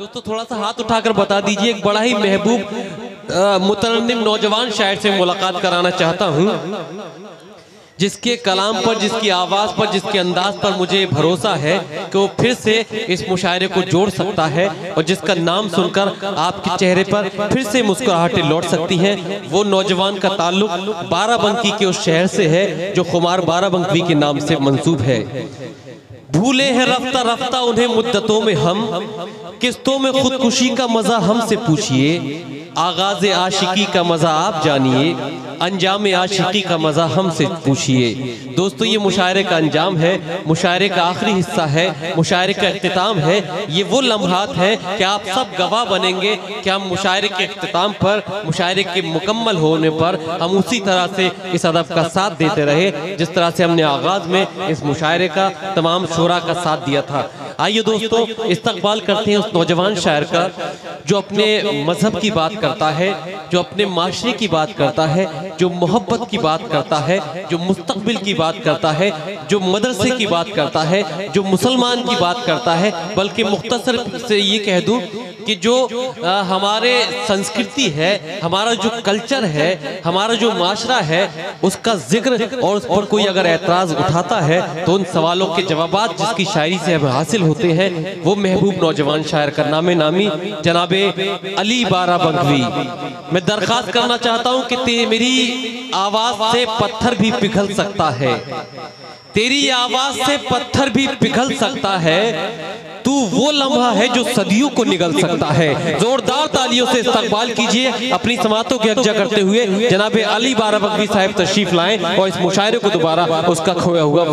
दोस्तों थोड़ा सा हाथ उठाकर बता दीजिए, एक बड़ा ही महबूब मुतरन्निम नौजवान शायर से मुलाकात कराना चाहता हूँ, जिसके कलाम पर, जिसकी आवाज़ पर, जिसके अंदाज पर मुझे भरोसा है कि वो फिर से इस मुशायरे को जोड़ सकता है और जिसका नाम सुनकर आपके चेहरे पर फिर से मुस्कुराहटें लौट सकती हैं। वो नौजवान का ताल्लुक बाराबंकी के उस शहर से है जो खुमार बाराबंकी के नाम से मंसूब है। भूले हैं रफ्ता रफ्ता उन्हें मुद्दतों में हम, किस्तों में खुदकुशी का मजा हमसे पूछिए, आगाज़ आशिकी का मजा आप जानिए, अंजाम आशिकी का मजा हमसे पूछिए। दोस्तों ये मुशायरे का अंजाम है, मुशायरे का आखिरी हिस्सा है, मुशायरे का इख्तिताम है। ये वो लम्हात हैं कि आप सब गवाह बनेंगे कि हम मुशायरे के इख्तिताम पर, मुशायरे के मुकम्मल होने पर हम उसी तरह से इस अदब का साथ देते रहे जिस तरह से हमने आगाज़ में इस मुशायरे का तमाम शोरा का साथ दिया था। आइए दोस्तों इस्तकबाल करते हैं उस नौजवान शायर का जो अपने मजहब की बात करता है, जो अपने माशरे की बात करता है, जो मोहब्बत की बात करता है, जो मुस्तकबिल की बात करता है, जो मदरसे की बात करता है, जो मुसलमान की बात करता है। बल्कि मुख्तसर से ये कह दूं कि जो हमारे संस्कृति है, हमारा जो कल्चर है, हमारा जो माशरा है, उसका जिक्र और उस पर कोई अगर एतराज़ उठाता है तो उन सवालों के जवाबात जिसकी शायरी से हमें हासिल होते हैं, वो महबूब नौजवान शायर का नामे नामी जनाबे अली बाराबंकी। मैं दरख्वास्त करना चाहता हूँ कि मेरी आवाज़ से पत्थर भी पिघल सकता है, तेरी आवाज़ से पत्थर भी पिघल सकता है, तू वो लम्हा है जो सदियों को निगल सकता है। जोरदार तालियों से इस्तकबाल कीजिए अपनी समातों की अगजा करते हुए जनाबे अली बाराबंकी साहब तशरीफ लाएं और इस मुशायरे को दोबारा उसका खोया हुआ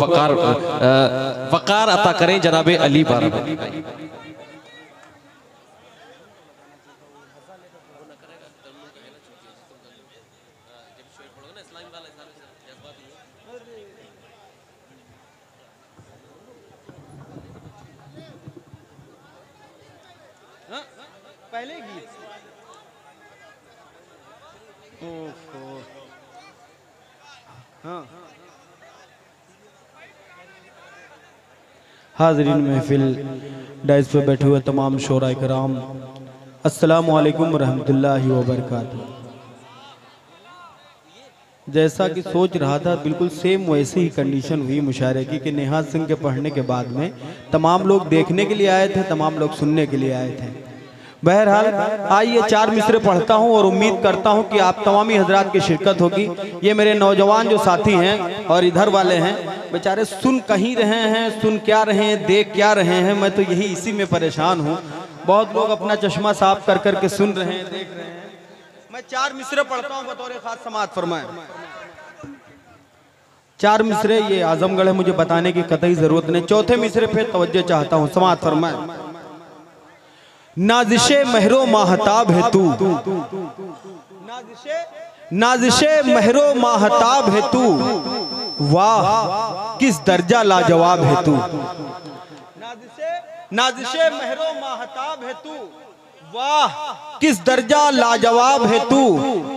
वकार अता करें। जनाबे अली बाराबंकी। पहले गीत हाँ। हाज़रीन महफिल, डाइस पे बैठे हुए तमाम शोरा कराम, अस्सलामु अलैकुम रहमतुल्लाहि व बरकातहू। जैसा कि सोच रहा था बिल्कुल सेम वैसी ही कंडीशन हुई मुशायरे की कि नेहा सिंह के पढ़ने के बाद में तमाम लोग देखने के लिए आए थे, तमाम लोग सुनने के लिए आए थे। बहरहाल आइए चार मिसरे पढ़ता हूं और उम्मीद करता हूं कि आप तमामी हजरात की शिरकत होगी। ये मेरे नौजवान जो साथी हैं और इधर वाले हैं, बेचारे सुन कहीं रहे हैं, सुन क्या रहे हैं, देख क्या रहे हैं, मैं तो यही इसी में परेशान हूँ। बहुत लोग अपना चश्मा साफ कर करके सुन रहे हैं, देख रहे हैं। मैं चार मिसरे पढ़ता हूँ, बतौर खास समाअत फरमाएं। चार मिसरे ये आजमगढ़ है, मुझे बताने की कतई जरूरत नहीं। चौथे मिसरे पे तवज्जो चाहता हूँ, समाअत फरमाएं। नाज़िशे महरो माहताब है तू, नाज़िशे महरो माहताब है तू, वाह किस दर्जा लाजवाब है तू। नाज़िशे महरो माहताब है तू, वाह किस दर्जा लाजवाब है तू।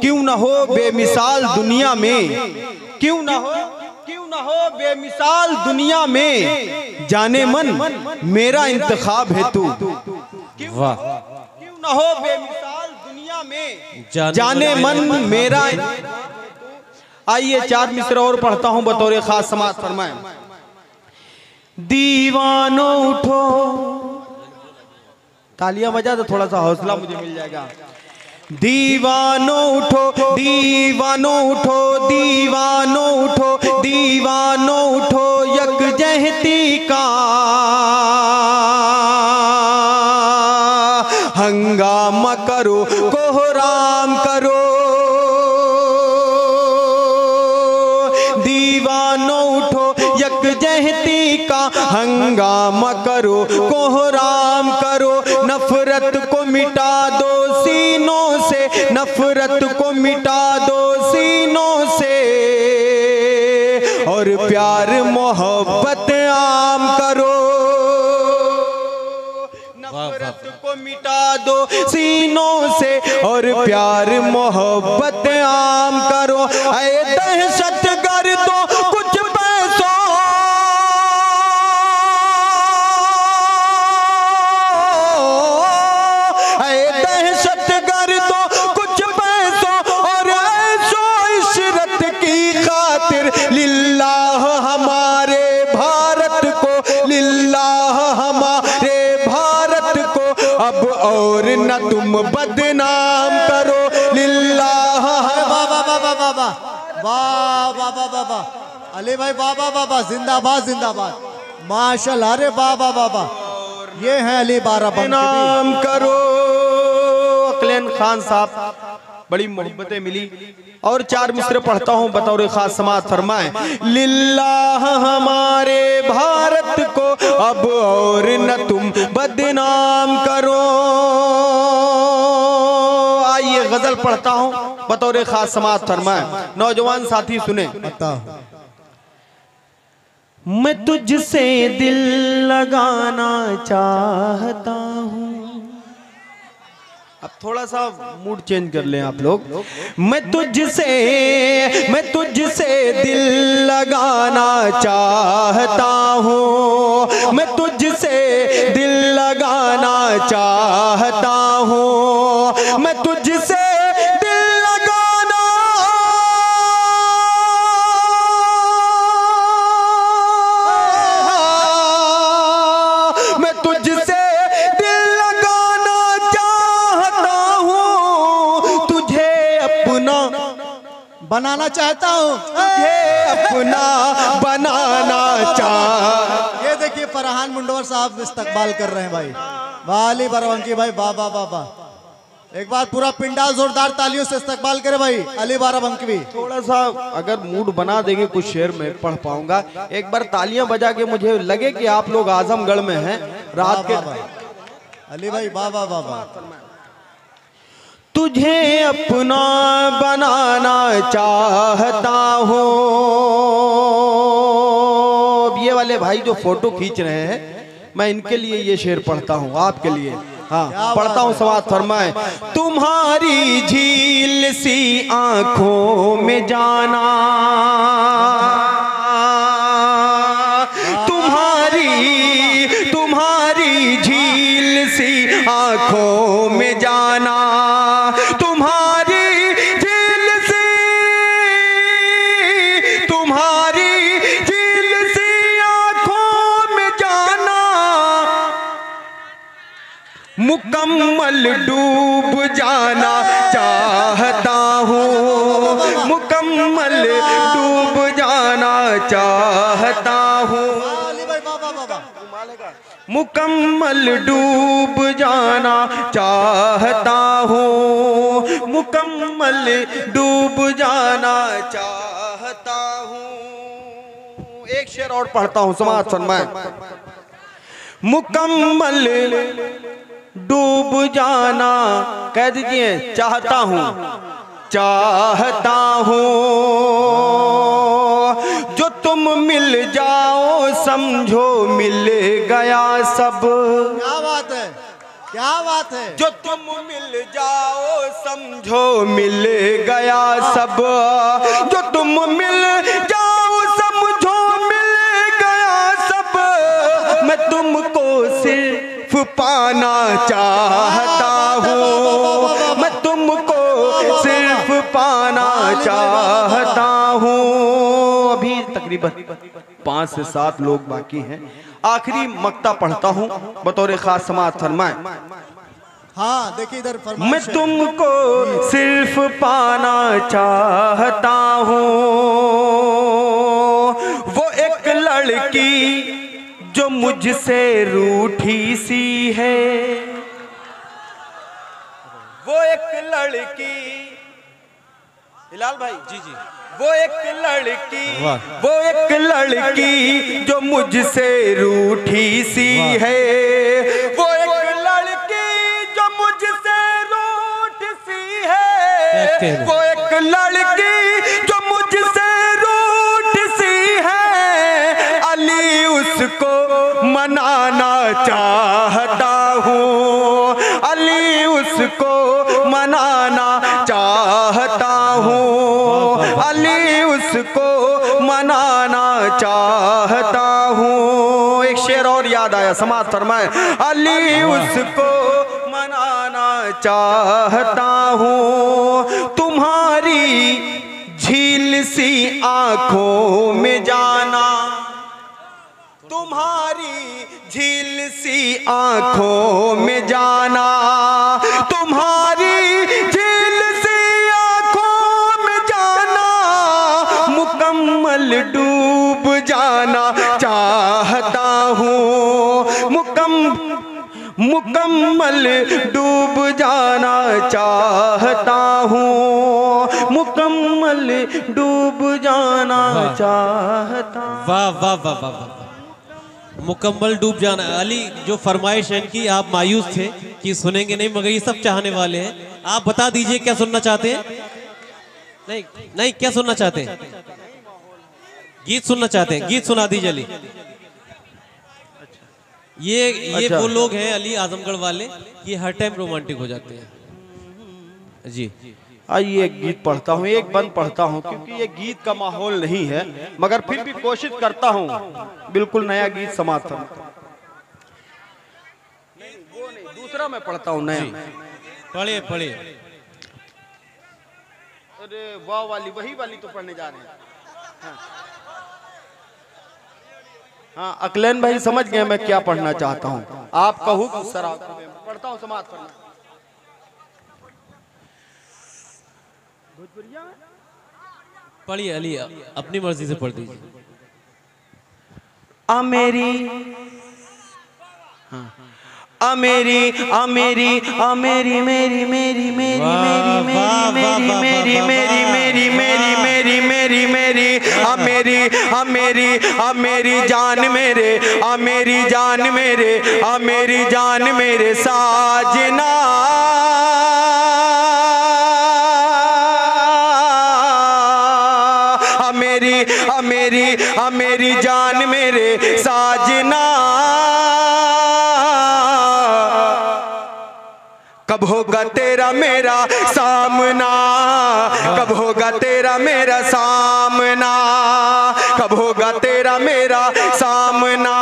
क्यों न हो बेमिसाल दुनिया में, क्यों न हो बेमिसाल दुनिया में, जाने मन मेरा इंतखाब है तू। वाह क्यों न हो बेमिसाल दुनिया में, जाने मन मेरा। आइए चार मिसरा और पढ़ता हूं बतौर खास समाअत फरमाएं। दीवानों उठो, तालियां बजा तो थोड़ा सा हौसला मुझे मिल जाएगा। दीवानों उठो, दीवानों उठो, दीवानों उठो, दीवानों उठो, यकजहती का हंगामा करो, कोहराम करो। दीवानों उठो, यकजहती का हंगामा करो, कोहराम करो। नफरत को मिटा दो सीनों से, नफरत को मिटा दो सीनों से, और प्यार मोहब्बत आम करो। नफरत को मिटा दो सीनों से और प्यार मोहब्बत आम करो। ऐ दहशत गर्दों कुछ पैसों, न तुम बदनाम करो लिल्लाह। वाह वाह वाह वाह वाह वाह वाह वाह वाह वाह अली भाई, वाह वाह वाह वाह, जिंदाबाद जिंदाबाद, माशाल्लाह। अरे वाह वाह वाह वाह, ये है अली बाराबंकी। नाम करो। अकलेन खान साहब, बड़ी मोहब्बतें मिली। और 4 मिसरे पढ़ता हूँ बतौर खास समाअत फरमाए। लिल्लाह हमारे भारत को अब और न तुम बदनाम करो। आइए गजल पढ़ता हूँ बतौर खास समाअत फरमाए। नौजवान साथी सुने। मैं तुझसे दिल लगाना चाहता हूँ। अब थोड़ा सा मूड चेंज कर लें आप लोग। मैं तुझसे दिल लगाना चाहता हूँ, मैं तुझसे दिल लगाना चाहता हूँ, मैं तुझसे बनाना चाहता हूँ, अपना बनाना चाह। ये देखिए फरहान मुंडवर साहब इस्तकबाल कर रहे हैं भाई। वाह अली बाराबंकी भाई, वाह वाह वाह वाह। एक बार पूरा पिंडा जोरदार तालियों से इस्तकबाल करे भाई अली बाराबंकी भी। थोड़ा सा अगर मूड बना देंगे कुछ शेर में पढ़ पाऊंगा। एक बार तालियां बजा के मुझे लगे कि आप लोग आजमगढ़ में हैं रात के। अली भाई वाह वाह वाह वाह। तुझे अपना बनाना चाहता हूँ। ये वाले भाई जो फोटो खींच रहे हैं, मैं इनके लिए ये शेर पढ़ता हूँ, आपके लिए। हाँ पढ़ता हूँ, समाअत फरमाए। तुम्हारी झील सी आंखों में जाना, तुम्हारी झील सी आंखों में जाना, मुकम्मल डूब जाना चाहता हूँ, मुकम्मल डूब जाना चाहता हूँ, मुकम्मल डूब जाना चाहता हूँ, मुकम्मल डूब जाना चाहता हूँ। एक शेर और पढ़ता हूँ, समाअत फरमाए। मुकम्मल डूब जाना, कह दीजिए चाहता हूँ, चाहता हूँ। जो तुम मिल जाओ समझो मिल गया सब। क्या बात है, क्या बात है। जो तुम मिल जाओ समझो मिल गया सब, जो तुम मिल जाओ समझो मिल गया सब। मैं तुमको सिर्फ पाना चाहता हूँ, मैं तुमको सिर्फ पाना चाहता हूँ। अभी तकरीबन 5 से 7 लोग बाकी हैं। आखिरी मक्ता पढ़ता हूँ बतौर खास समाअत फरमाए। हाँ देखिए इधर फरमाइश। मैं तुमको सिर्फ पाना चाहता हूँ, वो एक लड़की जो मुझसे रूठी सी है, वो एक लड़की, हिलाल भाई जी जी, वो एक लड़की जो मुझसे रूठी सी है, वो एक लड़की जो मुझसे रूठ सी है, वो एक लड़की जो मुझसे रूठ सी है। अली उसको मनाना चाहता हूँ, अली उसको मनाना चाहता हूँ, अली उसको मनाना चाहता हूँ। एक शेर और याद आया, समाअत फरमाए। अली उसको मनाना चाहता हूँ, तुम्हारी झील सी आंखों में जाना, तुम्हारी झील सी आंखों में जाना, जाना चाहता हूँ, मुकम्मल डूब जाना चाहता हूँ, मुकम्मल डूब जाना चाहता। वाह वाह वाह वाह वाह, मुकम्मल डूब जाना। अली जो फरमाइश है इनकी, आप मायूस थे कि सुनेंगे नहीं, मगर ये सब चाहने वाले हैं। आप बता दीजिए क्या सुनना चाहते हैं? नहीं नहीं, क्या सुनना चाहते हैं? गीत सुनना चाहते हैं? गीत सुना दीजिए अली। ये अच्छा। वो लोग हैं अली आजमगढ़ वाले, ये हर टाइम रोमांटिक हो जाते हैं जी। आइए एक गीत पढ़ता हूँ, एक बंद पढ़ता हूँ, क्योंकि ये गीत का माहौल नहीं है, मगर फिर भी कोशिश करता हूँ बिल्कुल नया गीत समाप्त करने का। वो नहीं, दूसरा मैं पढ़ता हूँ नया। पढ़िए पढ़िए। अरे वाह वाली, वही वाली तो पढ़ने जा रहे हैं। हाँ, हाँ अकलेन भाई समझ गए मैं क्या पढ़ना चाहता हूँ। आप कहूँ सर, पढ़ता हूँ समाप्त करना। पढ़िए अली, अपनी मर्जी से पढ़ दीजिए। अमेरी अमेरी अमेरी अमेरी मेरी मेरी मेरी मेरी मेरी मेरी मेरी मेरी मेरी मेरी मेरी मेरी अमेरी अमेरी अमेरी जान मेरे, अमेरी जान मेरे, अमेरी जान मेरे साजना, अमेरी अमेरी अमेरी जान मेरे साजना। कब होगा तेरा मेरा सामना, कब होगा तेरा मेरा सामना, कब होगा तेरा मेरा सामना,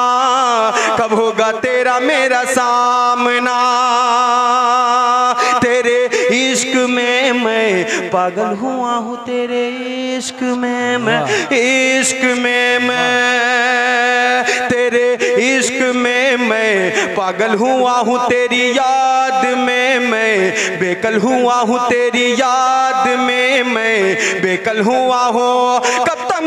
कब होगा तेरा मेरा सामना। तेरे इश्क में मैं पागल हुआ हूँ, तेरे इश्क में मैं, इश्क में मैं, तेरे इश्क में मैं पागल हुआ हूँ, तेरी याद में मैं बेकल हुआ हूँ, तेरी याद में मैं बेकल हुआ हूँ। कब तक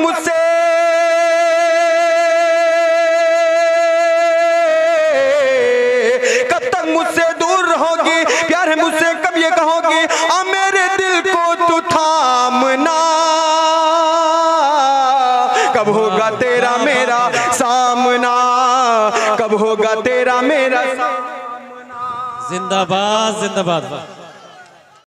मुझसे दूर रहोगी, प्यार है मुझसे कब ये कहोगी, आ मेरे दिल को तू थामना। कब होगा तेरा मेरा सामना, कब होगा तेरा मेरा सामना। जिंदाबाद जिंदाबाद।